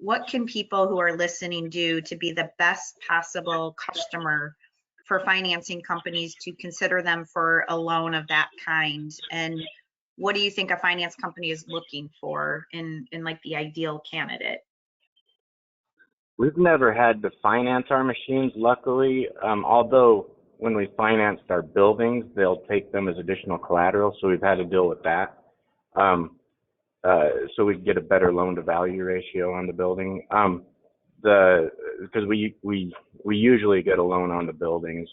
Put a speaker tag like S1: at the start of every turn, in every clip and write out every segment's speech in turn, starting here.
S1: what can people who are listening do to be the best possible customer for financing companies to consider them for a loan of that kind? And what do you think a finance company is looking for in like the ideal candidate?
S2: We've never had to finance our machines, luckily, although when we financed our buildings, they'll take them as additional collateral, so we've had to deal with that. So we get a better loan to value ratio on the building. Because we usually get a loan on the buildings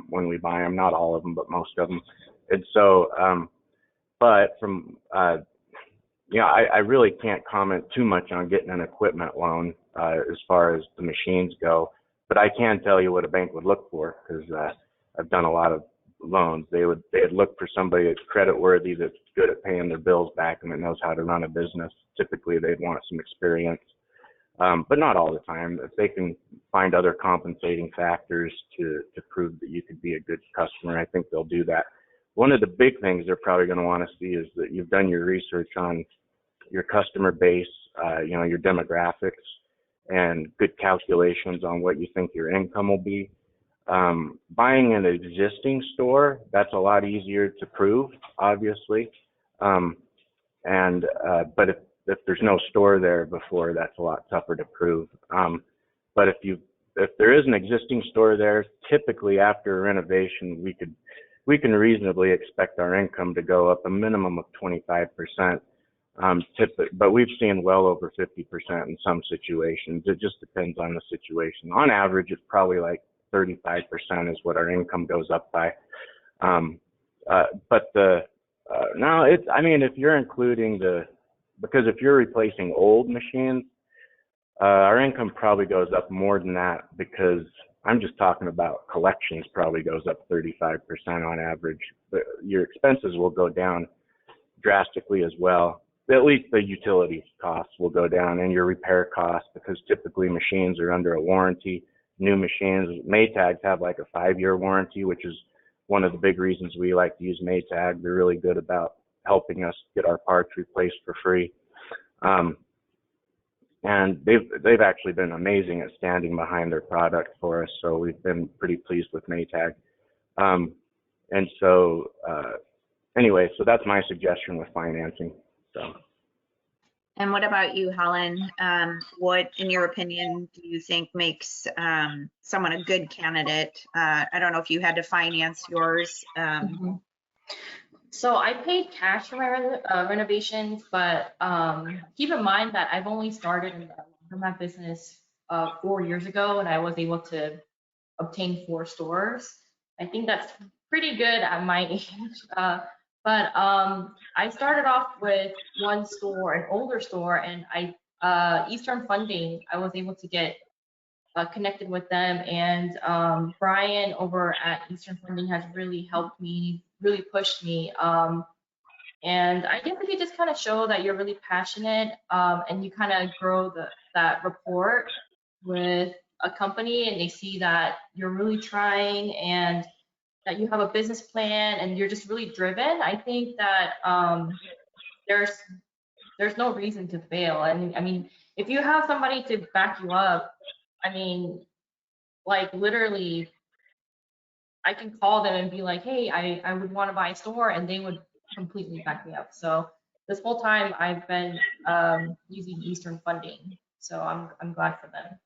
S2: when we buy them, not all of them, but most of them. And so, but from I really can't comment too much on getting an equipment loan as far as the machines go. But I can tell you what a bank would look for, because I've done a lot of loans. They'd look for somebody that's credit worthy, that's good at paying their bills back, and that knows how to run a business. Typically, they'd want some experience, but not all the time. If they can find other compensating factors to prove that you could be a good customer, I think they'll do that. One of the big things they're probably going to want to see is that you've done your research on your customer base, your demographics, and good calculations on what you think your income will be. Buying an existing store, that's a lot easier to prove, obviously. But if there's no store there before, that's a lot tougher to prove. But if there is an existing store there, typically after a renovation, we can reasonably expect our income to go up a minimum of 25%. But we've seen well over 50% in some situations. It just depends on the situation. On average, it's probably like 35% is what our income goes up by. If you're including because if you're replacing old machines, our income probably goes up more than that, because I'm just talking about collections probably goes up 35% on average. But your expenses will go down drastically as well. At least the utility costs will go down, and your repair costs, because typically machines are under a warranty. New machines, Maytags have like a 5-year warranty, which is one of the big reasons we like to use Maytag. They're really good about helping us get our parts replaced for free. And they've actually been amazing at standing behind their product for us, so we've been pretty pleased with Maytag. Anyway, so that's my suggestion with financing. So.
S1: And what about you, Helen? What, in your opinion, do you think makes someone a good candidate? I don't know if you had to finance yours.
S3: So I paid cash for my renovations, but keep in mind that I've only started in the laundromat business 4 years ago, and I was able to obtain 4 stores. I think that's pretty good at my age. But I started off with one store, an older store, and Eastern Funding, I was able to get connected with them. And Brian over at Eastern Funding has really helped me, really pushed me. And I guess if you just kind of show that you're really passionate and you kind of grow that rapport with a company, and they see that you're really trying and that you have a business plan and you're just really driven, I think that there's no reason to fail. And I mean, if you have somebody to back you up, I mean, like literally, I can call them and be like, hey, I would want to buy a store, and they would completely back me up. So this whole time I've been using Eastern Funding, so I'm glad for them.